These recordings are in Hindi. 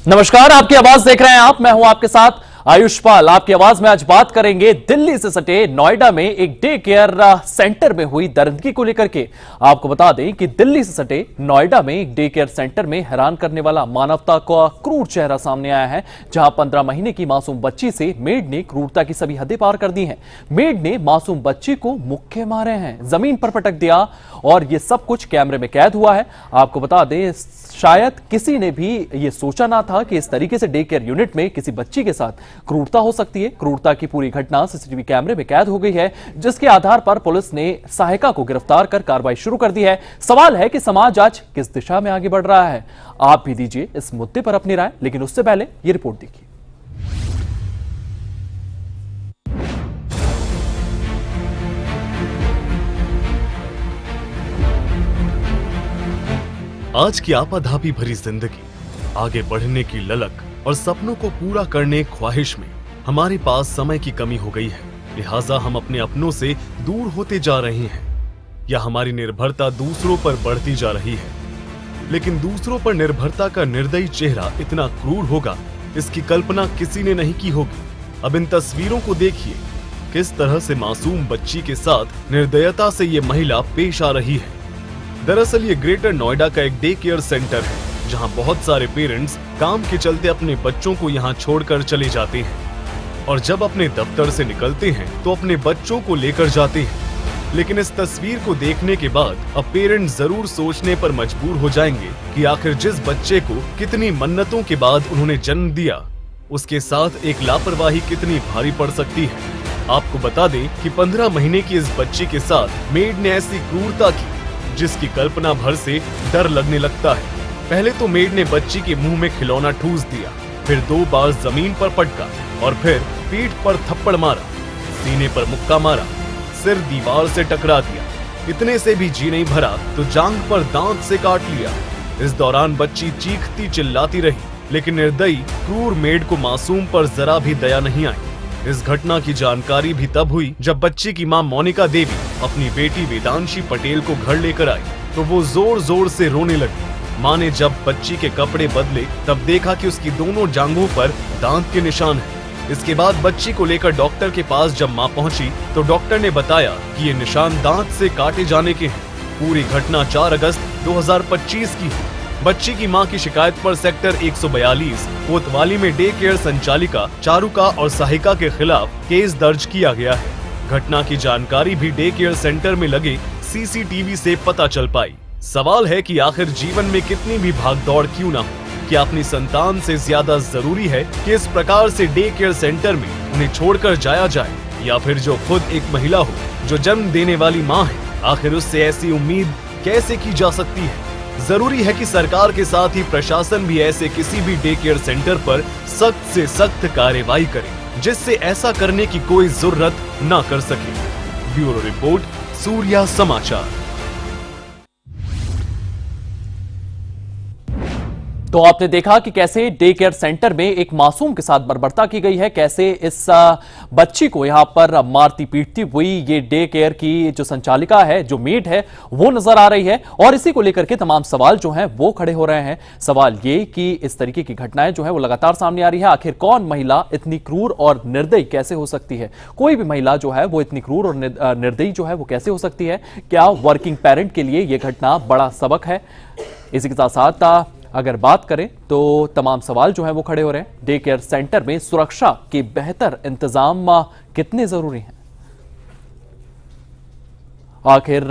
नमस्कार, आपकी आवाज देख रहे हैं आप। मैं हूं आपके साथ आयुष पाल। आपकी आवाज में आज बात करेंगे दिल्ली से सटे नोएडा में एक डे केयर सेंटर में हुई दरिंदगी को लेकर के। आपको बता दें कि दिल्ली से सटे नोएडा में एक डे केयर सेंटर में हैरान करने वाला मानवता का क्रूर चेहरा सामने आया है, जहां 15 महीने की मासूम बच्ची से मेड ने क्रूरता की सभी हदें पार कर दी हैं। मेड ने मासूम बच्ची को मुक्के मारे हैं, जमीन पर पटक दिया और यह सब कुछ कैमरे में कैद हुआ है। आपको बता दें, शायद किसी ने भी यह सोचा ना था कि इस तरीके से डे केयर यूनिट में किसी बच्ची के साथ क्रूरता हो सकती है। क्रूरता की पूरी घटना सीसीटीवी कैमरे में कैद हो गई है, जिसके आधार पर पुलिस ने सहायिका को गिरफ्तार कर कार्रवाई शुरू कर दी है। सवाल है कि समाज आज किस दिशा में आगे बढ़ रहा है। आप भी दीजिए इस मुद्दे पर अपनी राय, लेकिन उससे पहले यह रिपोर्ट देखिए। आज की आपाधापी भरी जिंदगी, आगे बढ़ने की ललक और सपनों को पूरा करने ख्वाहिश में हमारे पास समय की कमी हो गई है। लिहाजा हम अपने अपनों से दूर होते जा रहे हैं या हमारी निर्भरता दूसरों पर बढ़ती जा रही है। लेकिन दूसरों पर निर्भरता का निर्दयी चेहरा इतना क्रूर होगा, इसकी कल्पना किसी ने नहीं की होगी। अब इन तस्वीरों को देखिए, किस तरह से मासूम बच्ची के साथ निर्दयता से ये महिला पेश आ रही है। दरअसल ये ग्रेटर नोएडा का एक डे केयर सेंटर है, जहां बहुत सारे पेरेंट्स काम के चलते अपने बच्चों को यहां छोड़कर चले जाते हैं और जब अपने दफ्तर से निकलते हैं तो अपने बच्चों को लेकर जाते हैं। लेकिन इस तस्वीर को देखने के बाद अब पेरेंट्स जरूर सोचने पर मजबूर हो जाएंगे कि आखिर जिस बच्चे को कितनी मन्नतों के बाद उन्होंने जन्म दिया, उसके साथ एक लापरवाही कितनी भारी पड़ सकती है। आपको बता दें कि 15 महीने की इस बच्ची के साथ मेड ने ऐसी क्रूरता की जिसकी कल्पना भर से डर लगने लगता है। पहले तो मेड ने बच्ची के मुंह में खिलौना ठूस दिया, फिर 2 बार जमीन पर पटका और फिर पीठ पर थप्पड़ मारा, सीने पर मुक्का मारा, सिर दीवार से टकरा दिया। इतने से भी जी नहीं भरा तो जांघ पर दांत से काट लिया। इस दौरान बच्ची चीखती चिल्लाती रही, लेकिन निर्दयी क्रूर मेड को मासूम पर जरा भी दया नहीं आई। इस घटना की जानकारी भी तब हुई जब बच्ची की मां मोनिका देवी अपनी बेटी वेदांशी पटेल को घर लेकर आई तो वो जोर जोर से रोने लगी। मां ने जब बच्ची के कपड़े बदले तब देखा कि उसकी दोनों जांघों पर दांत के निशान हैं। इसके बाद बच्ची को लेकर डॉक्टर के पास जब मां पहुंची तो डॉक्टर ने बताया कि ये निशान दांत से काटे जाने के हैं। पूरी घटना 4 अगस्त 2025 की है। बच्ची की मां की शिकायत पर सेक्टर 142 कोतवाली में डे केयर संचालिका चारुका और सहायिका के खिलाफ केस दर्ज किया गया है। घटना की जानकारी भी डे केयर सेंटर में लगे सीसीटीवी से पता चल पाई। सवाल है कि आखिर जीवन में कितनी भी भागदौड़ क्यों ना हो, क्या अपनी संतान से ज्यादा जरूरी है कि इस प्रकार से डे केयर सेंटर में उन्हें छोड़कर जाया जाए, या फिर जो खुद एक महिला हो, जो जन्म देने वाली माँ है, आखिर उससे ऐसी उम्मीद कैसे की जा सकती है। जरूरी है कि सरकार के साथ ही प्रशासन भी ऐसे किसी भी डे केयर सेंटर पर सख्त से सख्त कार्रवाई करे, जिससे ऐसा करने की कोई जरूरत ना कर सके। ब्यूरो रिपोर्ट, सूर्या समाचार। तो आपने देखा कि कैसे डे केयर सेंटर में एक मासूम के साथ बर्बरता की गई है, कैसे इस बच्ची को यहां पर मारती पीटती हुई ये डे केयर की जो संचालिका है, जो मेड है, वो नजर आ रही है। और इसी को लेकर के तमाम सवाल जो हैं वो खड़े हो रहे हैं। सवाल ये कि इस तरीके की घटनाएं जो है वो लगातार सामने आ रही है। आखिर कौन महिला इतनी क्रूर और निर्दयी कैसे हो सकती है? कोई भी महिला जो है वो इतनी क्रूर और निर्दयी जो है वो कैसे हो सकती है? क्या वर्किंग पेरेंट के लिए यह घटना बड़ा सबक है? इसी के साथ साथ अगर बात करें तो तमाम सवाल जो है वो खड़े हो रहे हैं। डे केयर सेंटर में सुरक्षा के बेहतर इंतजाम कितने जरूरी हैं? आखिर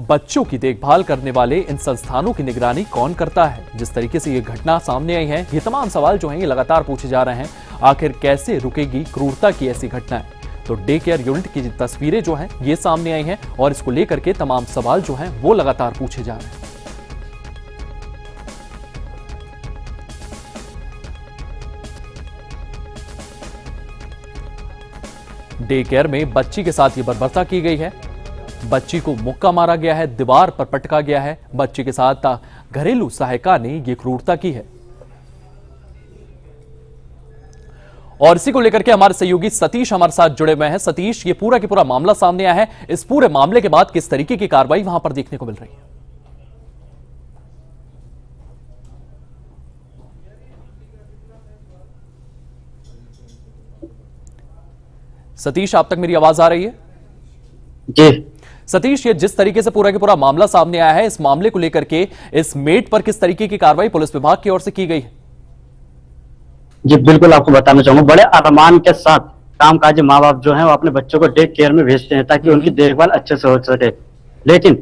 बच्चों की देखभाल करने वाले इन संस्थानों की निगरानी कौन करता है? जिस तरीके से ये घटना सामने आई है, ये तमाम सवाल जो हैं ये लगातार पूछे जा रहे हैं। आखिर कैसे रुकेगी क्रूरता की ऐसी घटनाएं? तो डे केयर यूनिट की तस्वीरें जो हैं ये सामने आई हैं और इसको लेकर के तमाम सवाल जो हैं वो लगातार पूछे जा रहे हैं। डे केयर में बच्ची के साथ ये बर्बरता की गई है। बच्ची को मुक्का मारा गया है, दीवार पर पटका गया है। बच्ची के साथ घरेलू सहायिका ने ये क्रूरता की है। और इसी को लेकर के हमारे सहयोगी सतीश हमारे साथ जुड़े हुए हैं। सतीश, ये पूरा की पूरा मामला सामने आया है, इस पूरे मामले के बाद किस तरीके की कार्रवाई वहां पर देखने को मिल रही है? सतीश, आप तक मेरी आवाज आ रही है? जी सतीश, ये जिस तरीके से पूरा का पूरा मामला सामने आया है, इस मामले को लेकर के इस मेड पर किस तरीके की कार्रवाई पुलिस विभाग की ओर से की गई है? जी बिल्कुल, आपको बताना चाहूंगा, बड़े अरमान के साथ कामकाजी माँ बाप जो हैं वो अपने बच्चों को डे केयर में भेजते हैं ताकि उनकी देखभाल अच्छे से हो सके। लेकिन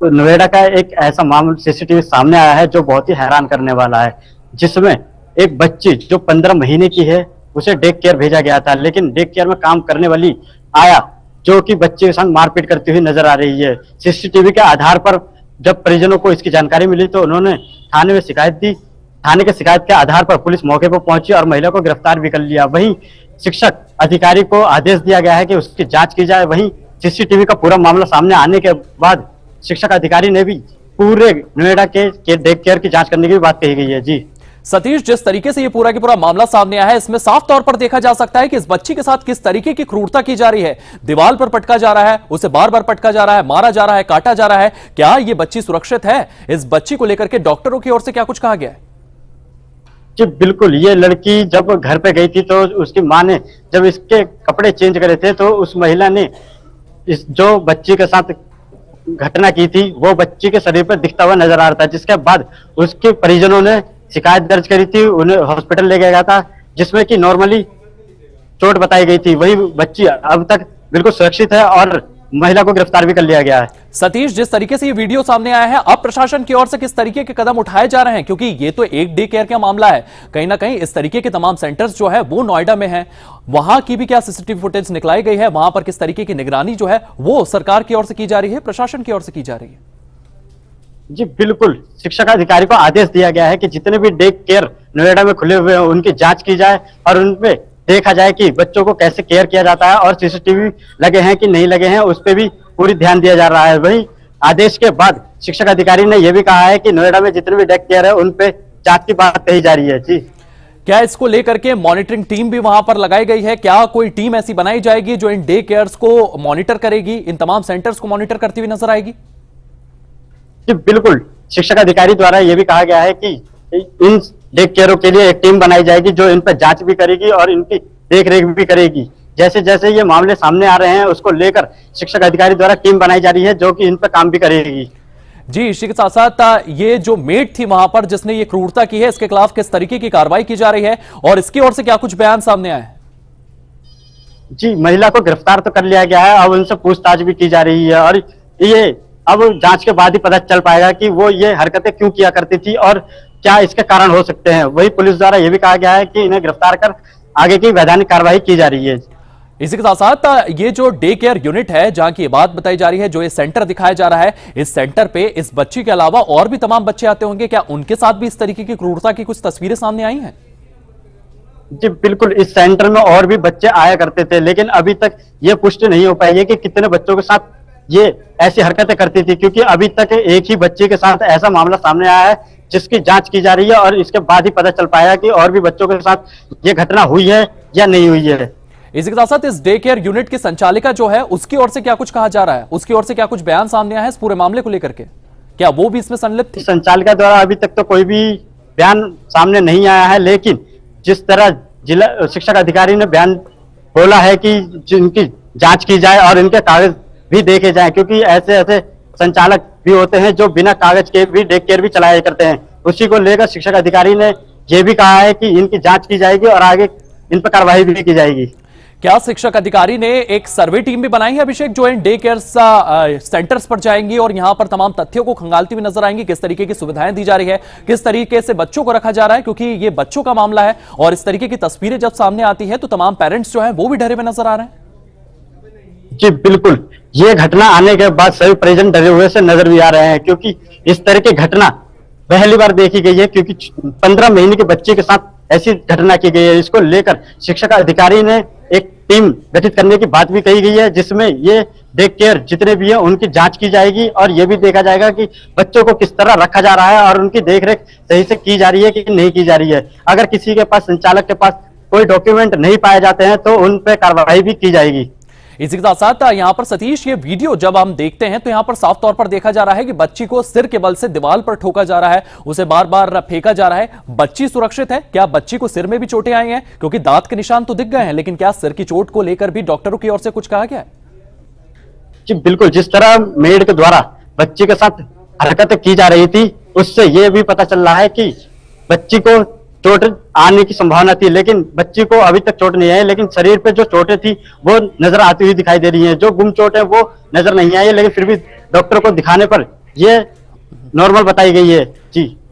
नोएडा का एक ऐसा मामला सीसीटीवी सामने आया है जो बहुत ही हैरान करने वाला है, जिसमें एक बच्ची जो 15 महीने की है उसे डे केयर भेजा गया था, लेकिन डे केयर में काम करने वाली आया जो कि बच्चे के संग मारपीट करती हुई नजर आ रही है। सीसीटीवी के आधार पर जब परिजनों को इसकी जानकारी मिली तो उन्होंने थाने में शिकायत दी। थाने के शिकायत के आधार पर पुलिस मौके पर पहुंची और महिला को गिरफ्तार भी कर लिया। वहीं शिक्षक अधिकारी को आदेश दिया गया है कि उसकी जांच की जाए। वहीं सीसीटीवी का पूरा मामला सामने आने के बाद शिक्षक अधिकारी ने भी पूरे नोएडा के डे केयर की जांच करने की बात कही गई है। जी सतीश, जिस तरीके से ये पूरा का पूरा मामला सामने आया है, इसमें साफ तौर पर देखा जा सकता है कि इस बच्ची के साथ किस तरीके की क्रूरता की जा रही है। दीवार पर पटका जा रहा है, उसे बार बार पटका जा रहा है, मारा जा रहा है, काटा जा रहा है। क्या ये बच्ची सुरक्षित है? इस बच्ची को लेकर के डॉक्टरों की ओर से क्या कुछ कहा गया है? जी बिल्कुल, ये लड़की जब घर पे गई थी तो उसकी माँ ने जब इसके कपड़े चेंज करे थे तो उस महिला ने इस जो बच्ची के साथ घटना की थी वो बच्ची के शरीर पर दिखता हुआ नजर आ रहा था, जिसके बाद उसके परिजनों ने शिकायत दर्ज करी थी, उन्हें हॉस्पिटल ले गया था जिसमें कि नॉर्मली चोट बताई गई थी। वही बच्ची अब तक बिल्कुल सुरक्षित है और महिला को गिरफ्तार भी कर लिया गया है। सतीश, जिस तरीके से ये वीडियो सामने आया है, अब प्रशासन की ओर से किस तरीके के कदम उठाए जा रहे हैं? क्योंकि ये तो एक डे केयर का मामला है, कहीं ना कहीं इस तरीके के तमाम सेंटर्स जो है वो नोएडा में है। वहां की भी क्या सीसीटीवी फुटेज निकलाई गई है? वहां पर किस तरीके की निगरानी जो है वो सरकार की ओर से की जा रही है, प्रशासन की ओर से की जा रही है? जी बिल्कुल, शिक्षक अधिकारी को आदेश दिया गया है कि जितने भी डे केयर नोएडा में खुले हुए हैं उनकी जांच की जाए और उनपे देखा जाए कि बच्चों को कैसे केयर किया जाता है और सीसीटीवी लगे हैं कि नहीं लगे हैं उस पर भी पूरी ध्यान दिया जा रहा है। वहीं आदेश के बाद शिक्षक अधिकारी ने यह भी कहा है कि नोएडा में जितने भी डे केयर है उन पे जांच की बात कही जा रही है। जी, क्या इसको लेकर के मॉनिटरिंग टीम भी वहां पर लगाई गई है? क्या कोई टीम ऐसी बनाई जाएगी जो इन डे केयर्स को मॉनिटर करेगी, इन तमाम सेंटर्स को मॉनिटर करती हुई नजर आएगी? जी बिल्कुल, शिक्षक अधिकारी द्वारा यह भी कहा गया है कि इन डे केयरों के लिए एक टीम बनाई जाएगी जो इन पर जांच भी करेगी और इनकी देखरेख भी करेगी। जैसे जैसे ये मामले सामने आ रहे हैं उसको लेकर शिक्षक अधिकारी द्वारा टीम बनाई जा रही है जो कि इन पर काम भी करेगी। जी, इसी के साथ साथ ये जो मेड थी वहां पर जिसने ये क्रूरता की है, इसके खिलाफ किस तरीके की कार्रवाई की जा रही है और इसकी ओर से क्या कुछ बयान सामने आए हैं? जी, महिला को गिरफ्तार तो कर लिया गया है, अब उनसे पूछताछ भी की जा रही है और ये अब जांच के बाद ही पता चल पाएगा कि वो ये हरकतें क्यों किया करती थी और क्या इसके कारण हो सकते हैं। वही पुलिस द्वारा यह भी कहा गया है कि इन्हें गिरफ्तार कर आगे की वैधानिक कार्रवाई की जा रही है। इसी के साथ साथ ये जो डे केयर यूनिट है जहां की ये बात बताई जा रही है, जो ये सेंटर दिखाया जा रहा है, इस सेंटर पे इस बच्ची के अलावा और भी तमाम बच्चे आते होंगे, क्या उनके साथ भी इस तरीके की क्रूरता की कुछ तस्वीरें सामने आई हैं? जी बिल्कुल, इस सेंटर में और भी बच्चे आया करते थे, लेकिन अभी तक ये पुष्टि नहीं हो पाई है कि कितने बच्चों के साथ ये ऐसी हरकतें करती थी, क्योंकि अभी तक एक ही बच्चे के साथ ऐसा मामला सामने आया है जिसकी जांच की जा रही है और इसके बाद ही पता चल पाया कि और भी बच्चों के साथ ये घटना हुई है या नहीं हुई है। इसी के साथ साथ इस डे केयर यूनिट की संचालिका जो है उसकी ओर से क्या कुछ कहा जा रहा है? उसकी ओर से क्या कुछ बयान सामने आया है इस पूरे मामले को लेकर के? क्या वो भी इसमें संलिप्त थी? संचालिका द्वारा अभी तक तो कोई भी बयान सामने नहीं आया है, लेकिन जिस तरह जिला शिक्षक अधिकारी ने बयान बोला है कि जिनकी जांच की जाए और इनके कागज भी देखे जाएं, क्योंकि ऐसे ऐसे संचालक भी होते हैं जो बिना कागज के भी डे केयर भी चलाया करते हैं। उसी को लेकर शिक्षक अधिकारी ने यह भी कहा है कि इनकी जांच की जाएगी और आगे इन पर कार्रवाई भी की जाएगी। क्या शिक्षक अधिकारी ने एक सर्वे टीम भी बनाई है, अभिषेक, जो इन डे केयर सेंटर्स पर जाएंगी और यहां पर तमाम तथ्यों को खंगालती हुई नजर आएंगी? किस तरीके की सुविधाएं दी जा रही है, किस तरीके से बच्चों को रखा जा रहा है, क्योंकि ये बच्चों का मामला है और इस तरीके की तस्वीरें जब सामने आती है तो तमाम पेरेंट्स जो है वो भी डरे हुए नजर आ रहे हैं। जी बिल्कुल, ये घटना आने के बाद सभी परिजन डरे हुए से नजर भी आ रहे हैं, क्योंकि इस तरह की घटना पहली बार देखी गई है, क्योंकि 15 महीने के बच्चे के साथ ऐसी घटना की गई है। इसको लेकर शिक्षक अधिकारी ने एक टीम गठित करने की बात भी कही गई है, जिसमें ये डे केयर जितने भी हैं उनकी जांच की जाएगी और ये भी देखा जाएगा कि बच्चों को किस तरह रखा जा रहा है और उनकी देखरेख सही से की जा रही है कि नहीं की जा रही है। अगर किसी के पास, संचालक के पास कोई डॉक्यूमेंट नहीं पाए जाते हैं तो उन पर कार्रवाई भी की जाएगी। इसी के साथ साथ यहाँ पर सतीश, ये वीडियो जब हम देखते हैं तो यहाँ पर साफ तौर पर देखा जा रहा है कि बच्ची को सिर के बल से दीवार पर ठोका जा रहा है, उसे बार बार फेंका जा रहा है। बच्ची सुरक्षित है? क्या बच्ची को सिर में भी चोटें आई हैं? क्योंकि दांत के निशान तो दिख गए हैं, लेकिन क्या सिर की चोट को लेकर भी डॉक्टरों की ओर से कुछ कहा गया है? जी बिल्कुल, जिस तरह मेड के द्वारा बच्ची के साथ हरकतें की जा रही थी, उससे यह भी पता चल रहा है कि बच्ची को चोट आने की संभावना थी, लेकिन बच्ची को अभी तक चोट नहीं आई। लेकिन शरीर पे जो चोटें थी वो नजर आती हुई दिखाई दे रही हैं। जो गुम चोट है वो नजर नहीं आई है, लेकिन फिर भी डॉक्टर को दिखाने पर ये नॉर्मल बताई गई है।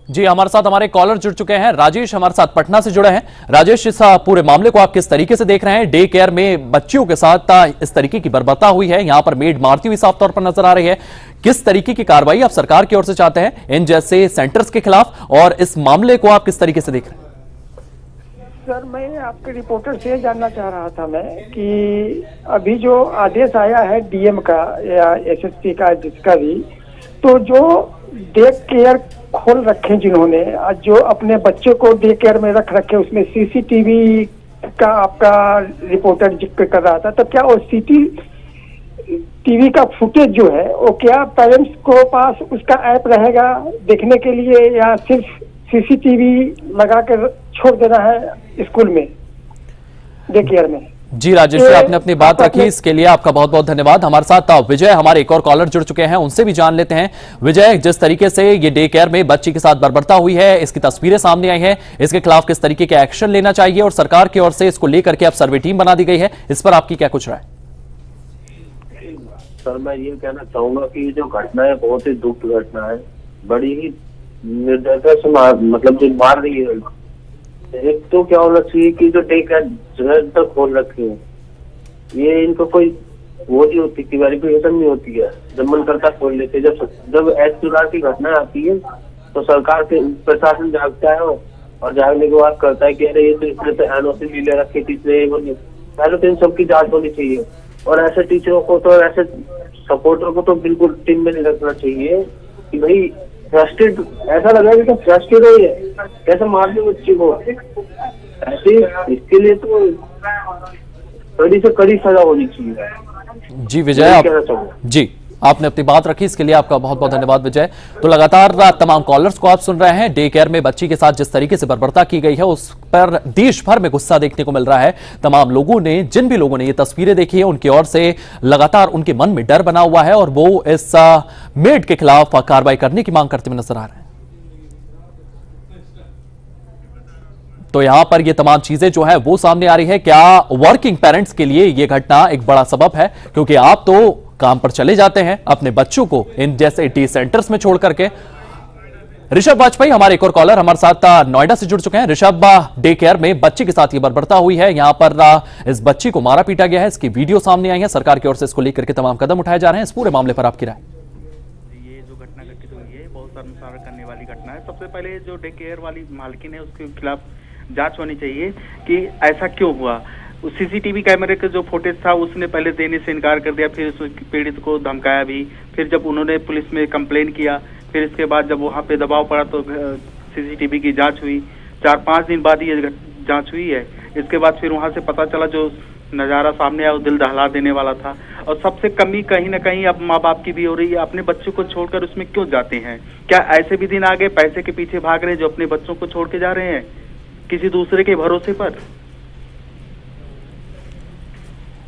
जी, हमारे साथ हमारे कॉलर जुड़ चुके हैं। राजेश हमारे साथ पटना से जुड़े हैं। राजेश, इस पूरे मामले को आप किस तरीके से देख रहे हैं? डे केयर में बच्चियों के साथ इस तरीके की बर्बरता हुई है, यहाँ पर मेड मारती हुई साफ तौर पर नजर आ रही है। किस तरीके की कार्रवाई आप सरकार की ओर से चाहते हैं इन जैसे सेंटर्स के खिलाफ, और इस मामले को आप किस तरीके से देख रहे हैं? सर, मैं आपके रिपोर्टर से जानना चाह रहा था मैं कि अभी जो आदेश आया है डीएम का या एसएसपी का, जिसका भी, तो जो डे केयर खोल रखे जिन्होंने, जो अपने बच्चों को डे केयर में रख रखे, उसमें सीसीटीवी का आपका रिपोर्टर जिक्र कर रहा था, तो क्या वो सीसीटीवी का फुटेज जो है वो क्या पेरेंट्स को पास उसका ऐप रहेगा देखने के लिए, या सिर्फ सीसीटीवी लगा कर छोड़ देना है स्कूल में, डे केयर में? जी राजेश, आपने अपनी बात रखी, इसके लिए आपका बहुत बहुत धन्यवाद। हमारे साथ विजय, हमारे एक और कॉलर जुड़ चुके हैं, उनसे भी जान लेते हैं। विजय, जिस तरीके से ये डे केयर में बच्ची के साथ बर्बरता हुई है, इसकी तस्वीरें सामने आई हैं, इसके खिलाफ किस तरीके के एक्शन लेना चाहिए, और सरकार की ओर से इसको लेकर के अब सर्वे टीम बना दी गई है, इस पर आपकी क्या कुछ राय? सर, मैं ये कहना चाहूंगा कि ये जो घटना है बहुत ही दुख घटना है, बड़ी ही निर्दयता से मतलब जो मार रही है। एक तो क्या होना चाहिए कि जो डे केयर जगह तक खोल रखे हैं, ये इनको कोई वो नहीं होती कि वेरिफिकेशन नहीं होती है, जब मन करता खोल लेते। जब ऐसी प्रकार की घटना आती है तो सरकार के प्रशासन जागता है, और जागने के बाद करता है कि अरे ये तो इसने तो एनओसी भी ले रखी थी, इसलिए पहले तो इन सबकी जांच होनी चाहिए। और ऐसे टीचरों को तो, ऐसे सपोर्टर को तो बिल्कुल टीम में नहीं रखना चाहिए कि भाई फ्रस्ट्रेट, ऐसा लग रहा है कि फ्रस्ट्रेट हो है, कैसे मार दे बच्चे को ऐसे। इसके लिए तो कड़ी से कड़ी सजा होनी चाहिए। जी विजय, जी आपने अपनी बात रखी, इसके लिए आपका बहुत बहुत धन्यवाद विजय। तो लगातार तमाम कॉलर्स को आप सुन रहे हैं। डे केयर में बच्ची के साथ जिस तरीके से बर्बरता की गई है, उस पर देश भर में गुस्सा देखने को मिल रहा है। तमाम लोगों ने, जिन भी लोगों ने ये तस्वीरें देखी है, उनकी ओर से लगातार उनके मन में डर बना हुआ है, और वो इस मेड के खिलाफ कार्रवाई करने की मांग करते हुए नजर आ रहे हैं। तो यहां पर ये तमाम चीजें जो है वो सामने आ रही है। क्या वर्किंग पेरेंट्स के लिए ये घटना एक बड़ा सबब है? क्योंकि आप तो काम पर चले जाते हैं अपने बच्चों को इन जैसे टी सेंटर्स में छोड़ करके। ऋषभ वाजपेयी हमारे एक और कॉलर हमारे साथ नोएडा से जुड़ चुके हैं। ऋषभ, डे केयर में बच्ची के साथ ये बर्बरता हुई है, यहाँ पर इस बच्ची को मारा पीटा गया है, इसकी वीडियो सामने आई है, सरकार की ओर से इसको लेकर के तमाम कदम उठाए जा रहे हैं। इस पूरे मामले पर आपकी राय? ये जो घटना घटित हुई है बहुत शर्मसार करने वाली घटना है। सबसे पहले जो डे केयर वाली मालकिन है उसके खिलाफ जांच होनी चाहिए कि ऐसा क्यों हुआ। सीसीटीवी कैमरे का जो फुटेज था उसने पहले देने से इनकार कर दिया, फिर उस पीड़ित को धमकाया भी। फिर जब उन्होंने पुलिस में कंप्लेन किया, फिर इसके बाद जब वहाँ पे दबाव पड़ा तो सीसीटीवी की जांच हुई। 4-5 दिन बाद ये जांच हुई है। इसके बाद फिर वहाँ से पता चला जो नज़ारा सामने आया वो दिल दहला देने वाला था। और सबसे कमी कहीं ना कहीं अब माँ बाप की भी हो रही है। अपने बच्चों को छोड़कर उसमें क्यों जाते हैं? क्या ऐसे भी दिन आ गए पैसे के पीछे भाग रहे हैं जो अपने बच्चों को छोड़ के जा रहे हैं किसी दूसरे के भरोसे पर?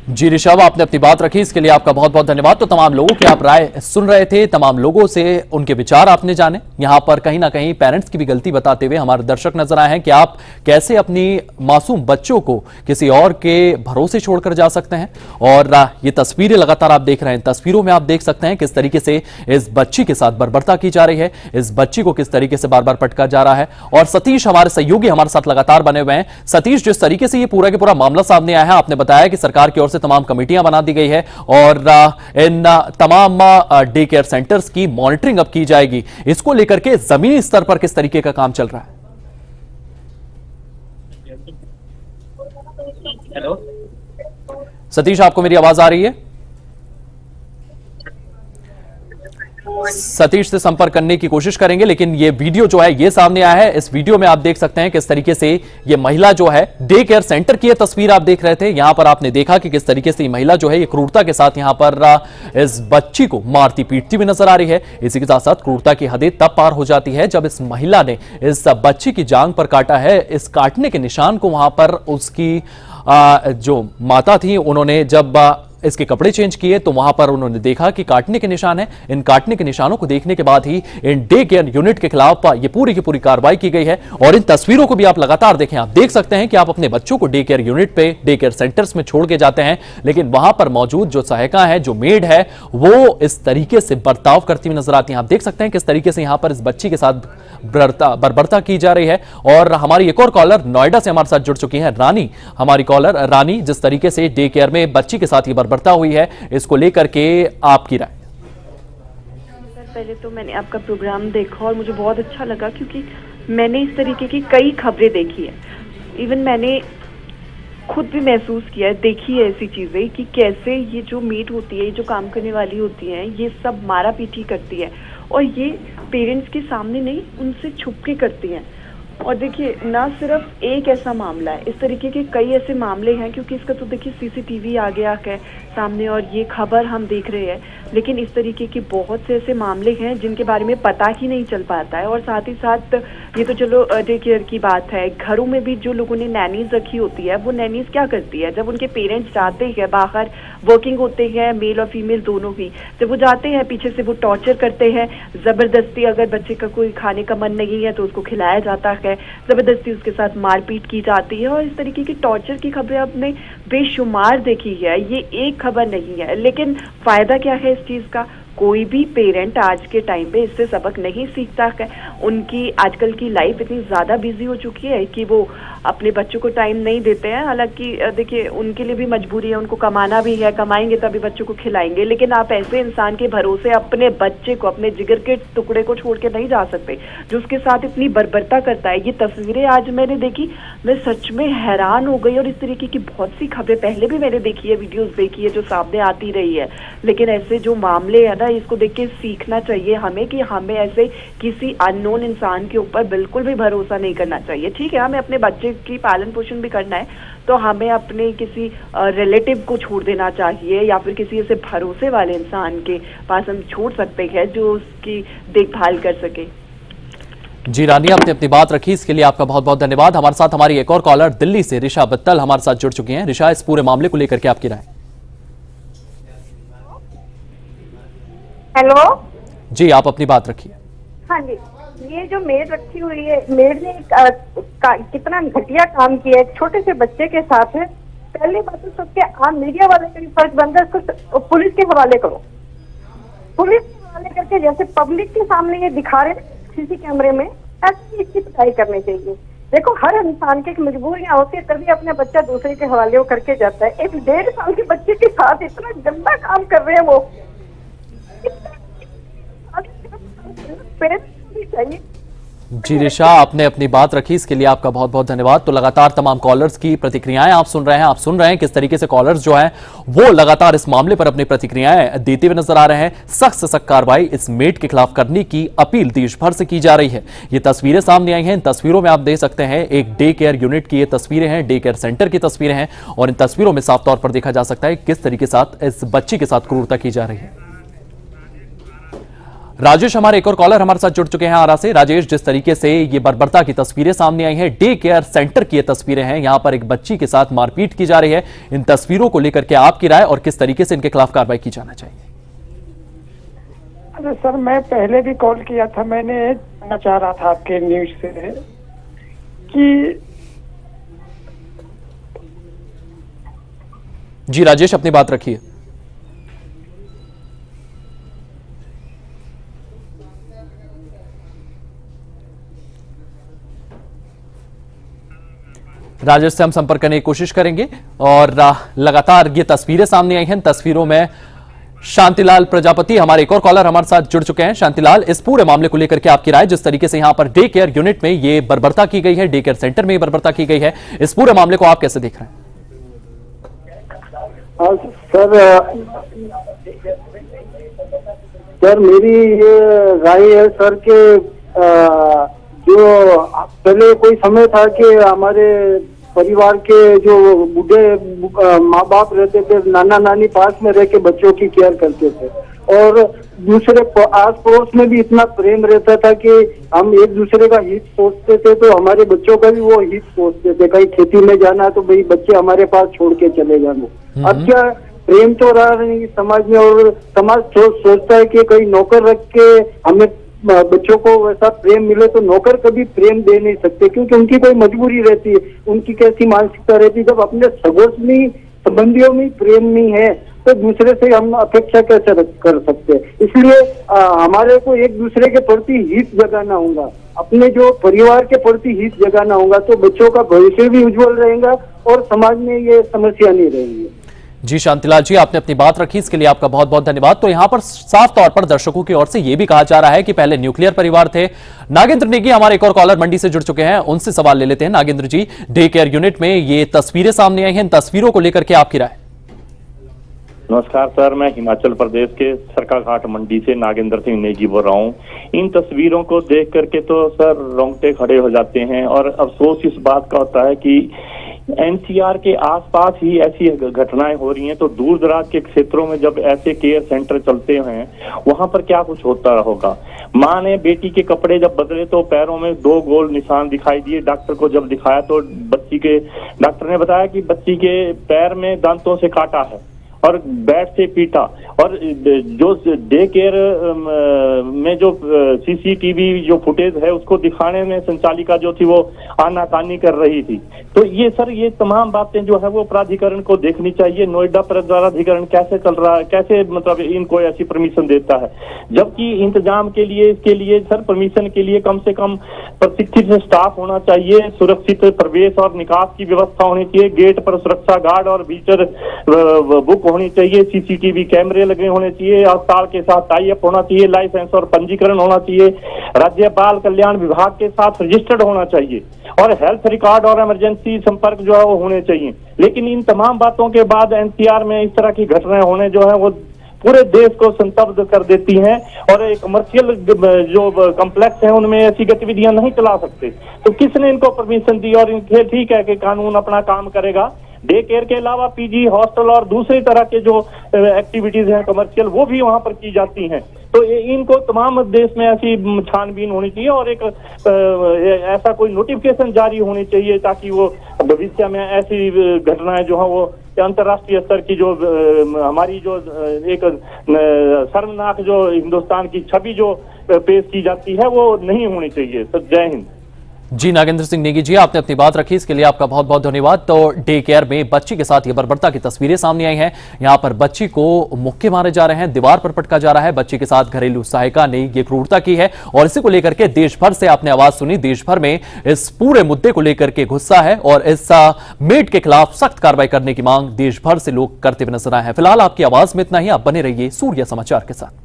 जी ऋषभ, आपने अपनी बात रखी, इसके लिए आपका बहुत बहुत धन्यवाद। तो तमाम लोगों की आप राय सुन रहे थे, तमाम लोगों से उनके विचार आपने जाने। यहां पर कहीं ना कहीं पेरेंट्स की भी गलती बताते हुए हमारे दर्शक नजर आए हैं कि आप कैसे अपनी मासूम बच्चों को किसी और के भरोसे छोड़कर जा सकते हैं। और ये तस्वीरें लगातार आप देख रहे हैं, तस्वीरों में आप देख सकते हैं किस तरीके से इस बच्ची के साथ बर्बरता की जा रही है, इस बच्ची को किस तरीके से बार बार पटका जा रहा है। और सतीश हमारे सहयोगी हमारे साथ लगातार बने हुए हैं। सतीश, जिस तरीके से ये पूरा के पूरा मामला सामने आया है, आपने बताया कि सरकार की ओर से तमाम कमेटियां बना दी गई है और इन तमाम डे केयर सेंटर्स की मॉनिटरिंग अब की जाएगी। इसको लेकर के जमीनी स्तर पर किस तरीके का काम चल रहा है? हेलो सतीश, आपको मेरी आवाज आ रही है? सतीश से संपर्क करने की कोशिश करेंगे, लेकिन ये वीडियो जो है ये सामने आया है। इस वीडियो में आप देख सकते हैं किस तरीके से ये महिला जो है, डे केयर सेंटर की ये तस्वीर आप देख रहे थे। यहां पर आपने देखा कि किस तरीके से ये महिला जो है ये क्रूरता के साथ यहां पर इस बच्ची को मारती पीटती हुई नजर आ रही है। इसी के साथ साथ क्रूरता की हदें तब पार हो जाती है जब इस महिला ने इस बच्ची की जांघ पर काटा है। इस काटने के निशान को वहां पर उसकी जो माता थी उन्होंने जब इसके कपड़े चेंज किए तो वहां पर उन्होंने देखा कि काटने के निशान है। इन काटने के निशानों को देखने के बाद ही इन डे केयर यूनिट के खिलाफ ये पूरी की पूरी कार्रवाई की गई है। और इन तस्वीरों को भी आप लगातार देखें, आप देख सकते हैं कि आप अपने बच्चों को डे केयर यूनिट पे, डे केयर सेंटर्स में छोड़ के जाते हैं, लेकिन वहां पर मौजूद जो सहायिका है, जो मेड है, वो इस तरीके से बर्ताव करती हुई नजर आती है। आप देख सकते हैं किस तरीके से यहां पर इस बच्ची के साथ बर्बरता की जा रही है। और हमारी एक और कॉलर नोएडा से हमारे साथ जुड़ चुकी है, रानी। हमारी कॉलर रानी, जिस तरीके से डे केयर में बच्ची के साथ ये बर्बरता हुई है, इसको लेकर के आपकी राय। पहले तो मैंने आपका प्रोग्राम देखा और मुझे बहुत अच्छा लगा, क्योंकि मैंने इस तरीके की कई खबरें देखी है। इवन मैंने खुद भी महसूस किया है, देखी है ऐसी चीजें कि कैसे ये जो मेड होती है, ये जो काम करने वाली होती है, ये सब मारा पीटी करती है और ये पेरेंट्स के सामने नहीं, उनसे छुप के करती हैं। और देखिए, ना सिर्फ एक ऐसा मामला है, इस तरीके के कई ऐसे मामले हैं, क्योंकि इसका तो देखिए सीसीटीवी आ गया है सामने और ये खबर हम देख रहे हैं, लेकिन इस तरीके के बहुत से ऐसे मामले हैं जिनके बारे में पता ही नहीं चल पाता है। और साथ ही साथ ये तो चलो डे केयर की बात है, घरों में भी जो लोगों ने नैनीज रखी होती है, वो नैनीज क्या करती है, जब उनके पेरेंट्स जाते हैं बाहर, वर्किंग होते हैं, मेल और फीमेल दोनों ही, जब वो जाते हैं पीछे से वो टॉर्चर करते हैं, जबरदस्ती अगर बच्चे का कोई खाने का मन नहीं है तो उसको खिलाया जाता है, जबरदस्ती उसके साथ मारपीट की जाती है। और इस तरीके की टॉर्चर की खबरें आपने बेशुमार देखी है, ये एक खबर नहीं है। लेकिन फायदा क्या है इस चीज का? कोई भी पेरेंट आज के टाइम पे इससे सबक नहीं सीखता है। उनकी आजकल की लाइफ इतनी ज्यादा बिजी हो चुकी है कि वो अपने बच्चों को टाइम नहीं देते हैं। हालांकि देखिए, उनके लिए भी मजबूरी है, उनको कमाना भी है, कमाएंगे तभी बच्चों को खिलाएंगे। लेकिन आप ऐसे इंसान के भरोसे अपने बच्चे को, अपने जिगर के टुकड़े को छोड़ के नहीं जा सकते, जो उसके साथ इतनी बर्बरता करता है। ये तस्वीरें आज मैंने देखी, मैं सच में हैरान हो गई। और इस तरीके की बहुत सी खबरें पहले भी मैंने देखी है, वीडियोस देखी है जो सामने आती रही है। लेकिन ऐसे जो मामले है ना, इसको देख के सीखना चाहिए हमें कि हमें ऐसे किसी अननोन इंसान के ऊपर बिल्कुल भी भरोसा नहीं करना चाहिए। ठीक है, हमें अपने बच्चे की पालन पोषण भी करना है, तो हमें अपने किसी रिलेटिव को छोड़ देना चाहिए, या फिर किसी ऐसे भरोसे वाले इंसान के पास हम छोड़ सकते हैं जो उसकी देखभाल कर सके। जी रानी, आपने अपनी बात रखी, इसके लिए आपका बहुत बहुत धन्यवाद। हमारे साथ हमारी एक और कॉलर दिल्ली से ऋषा बत्तल हमारे साथ जुड़ चुकी हैं। ऋषा, इस पूरे मामले को लेकर के आपकी राय? हेलो जी, आप अपनी बात रखिए। हाँ जी, ये जो मेड रखी हुई है, मेड ने कितना घटिया काम किया है छोटे से बच्चे के साथ है। पहली बात तो सबके आम मीडिया वाले का भी फर्ज बनता है, इसको पुलिस के हवाले करो। पुलिस के हवाले करके जैसे पब्लिक के सामने ये दिखा रहे सीसी कैमरे में, ऐसी इसकी पिटाई करनी चाहिए। देखो, हर इंसान की मजबूरियां होती है, तभी अपने बच्चा दूसरे के हवाले करके जाता है। एक 1.5 साल के बच्चे के साथ इतना गंदा काम कर रहे हैं वो, चाहिए। जी ऋषा, आपने अपनी बात रखी, इसके लिए आपका बहुत बहुत धन्यवाद। तो लगातार तमाम कॉलर्स की प्रतिक्रियाएं आप सुन रहे हैं, आप सुन रहे हैं किस तरीके से कॉलर्स जो हैं वो लगातार इस मामले पर अपनी प्रतिक्रियाएं देते हुए नजर आ रहे हैं। सख्त से सख्त कार्रवाई इस मेड के खिलाफ करने की अपील देश भर से की जा रही है। ये तस्वीरें सामने आई हैं, इन तस्वीरों में आप देख सकते हैं एक डे केयर यूनिट की ये तस्वीरें हैं, डे केयर सेंटर की तस्वीरें हैं, और इन तस्वीरों में साफ तौर पर देखा जा सकता है किस तरीके से इस बच्ची के साथ क्रूरता की जा रही है। राजेश हमारे एक और कॉलर हमारे साथ जुड़ चुके हैं आरा से। राजेश, जिस तरीके से ये बर्बरता की तस्वीरें सामने आई हैं, डे केयर सेंटर की ये तस्वीरें हैं, यहां पर एक बच्ची के साथ मारपीट की जा रही है, इन तस्वीरों को लेकर के आपकी राय और किस तरीके से इनके खिलाफ कार्रवाई की जाना चाहिए? अरे सर, मैं पहले भी कॉल किया था, मैंने जानना चाह रहा था आपके न्यूज से कि जी राजेश, अपनी बात रखिए। राजेश से हम संपर्क करने की कोशिश करेंगे। और लगातार ये तस्वीरें सामने आई हैं, तस्वीरों में शांतिलाल प्रजापति हमारे एक और कॉलर हमारे साथ जुड़ चुके हैं। शांतिलाल, इस पूरे मामले को लेकर के आपकी राय, जिस तरीके से यहां पर डे केयर यूनिट में ये बर्बरता की गई है, डे केयर सेंटर में ये बर्बरता की गई है, इस पूरे मामले को आप कैसे देख रहे हैं? सर, सर मेरी ये राय है सर कि जो पहले कोई समय था कि हमारे परिवार के जो बूढ़े माँ बाप रहते थे, नाना नानी पास में रह के बच्चों की केयर करते थे, और दूसरे आस पड़ोस में भी इतना प्रेम रहता था कि हम एक दूसरे का हित सोचते थे, तो हमारे बच्चों का भी वो हित सोचते थे। कहीं खेती में जाना तो भाई बच्चे हमारे पास छोड़ के चले जाना। अब क्या प्रेम तो रहा नहीं समाज में, और समाज सोचता है कि कहीं नौकर रख के हमें बच्चों को वैसा प्रेम मिले, तो नौकर कभी प्रेम दे नहीं सकते क्योंकि उनकी कोई मजबूरी रहती है, उनकी कैसी मानसिकता रहती है। जब अपने सगोस में संबंधियों में प्रेम नहीं है तो दूसरे से हम अपेक्षा कैसे कर सकते हैं। इसलिए हमारे को एक दूसरे के प्रति हित जगाना होगा, अपने जो परिवार के प्रति हित जगाना होगा, तो बच्चों का भविष्य भी उज्जवल रहेगा और समाज में ये समस्या नहीं रहेगी। जी शांतिलाल जी, आपने अपनी बात रखी, इसके लिए आपका बहुत बहुत धन्यवाद। तो यहां पर साफ तौर पर दर्शकों की ओर से यह भी कहा जा रहा है कि पहले न्यूक्लियर परिवार थे। नागेंद्र नेगी हमारे एक और कॉलर मंडी से जुड़ चुके हैं, उनसे सवाल ले लेते हैं। नागेंद्र जी, डे केयर यूनिट में ये तस्वीरें सामने आई हैं, इन तस्वीरों को लेकर के आपकी राय? नमस्कार सर, मैं हिमाचल प्रदेश के सरकाघाट मंडी से नागेंद्र सिंह नेगी बोल रहा हूँ। इन तस्वीरों को देख करके तो सर रोंगटे खड़े हो जाते हैं, और अफसोस इस बात का होता है कि एनसीआर के आसपास ही ऐसी घटनाएं हो रही हैं, तो दूर दराज के क्षेत्रों में जब ऐसे केयर सेंटर चलते हैं वहां पर क्या कुछ होता होगा। माँ ने बेटी के कपड़े जब बदले तो पैरों में 2 गोल निशान दिखाई दिए। डॉक्टर को जब दिखाया तो डॉक्टर ने बताया कि बच्ची के पैर में दांतों से काटा है और बैट से पीटा। और जो डे केयर में जो सीसीटीवी जो फुटेज है उसको दिखाने में संचालिका जो थी वो आनाकानी कर रही थी। तो ये सर ये तमाम बातें जो है वो प्राधिकरण को देखनी चाहिए। नोएडा प्राधिकरण कैसे चल रहा है, कैसे मतलब इनको ऐसी परमिशन देता है, जबकि इंतजाम के लिए इसके लिए सर परमिशन के लिए कम से कम प्रशिक्षित स्टाफ होना चाहिए, सुरक्षित प्रवेश और निकास की व्यवस्था होनी चाहिए, गेट पर सुरक्षा गार्ड और विजिटर बुक होनी चाहिए, सीसीटीवी कैमरे लगे होने चाहिए, अस्पताल के साथ टाई अप होना चाहिए, लाइसेंस और पंजीकरण होना चाहिए, राज्य बाल कल्याण विभाग के साथ रजिस्टर्ड होना चाहिए, और हेल्थ रिकॉर्ड और इमरजेंसी संपर्क जो है वो होने चाहिए। लेकिन इन तमाम बातों के बाद एनसीआर में इस तरह की घटनाएं होने जो है वो पूरे देश को संतप्त कर देती हैं, और एक कमर्शियल जो कॉम्प्लेक्स है उनमें ऐसी गतिविधियां नहीं चला सकते। तो किसने इनको परमिशन दी? और इनके ठीक है कि कानून अपना काम करेगा, डे केयर के अलावा पीजी, हॉस्टल और दूसरी तरह के जो एक्टिविटीज हैं कमर्शियल वो भी वहां पर की जाती हैं। तो इनको तमाम देश में ऐसी छानबीन होनी चाहिए, और एक ऐसा कोई नोटिफिकेशन जारी होनी चाहिए ताकि वो भविष्य में ऐसी घटनाएं जो है वो अंतर्राष्ट्रीय स्तर की जो हमारी जो एक शर्मनाक जो हिंदुस्तान की छवि जो पेश की जाती है वो नहीं होनी चाहिए। तो जय हिंद। जी नागेंद्र सिंह नेगी जी, आपने अपनी बात रखी, इसके लिए आपका बहुत बहुत धन्यवाद। तो डे केयर में बच्ची के साथ ये बर्बरता की तस्वीरें सामने आई हैं। यहां पर बच्ची को मुक्के मारे जा रहे हैं, दीवार पर पटका जा रहा है। बच्ची के साथ घरेलू सहायिका ने ये क्रूरता की है, और इसी को लेकर के देश भर से आपने आवाज सुनी। देश भर में इस पूरे मुद्दे को लेकर के गुस्सा है, और इस मेड के खिलाफ सख्त कार्रवाई करने की मांग देश भर से लोग करते हुए नजर आए हैं। फिलहाल आपकी आवाज में इतना ही, आप बने रहिए सूर्य समाचार के साथ।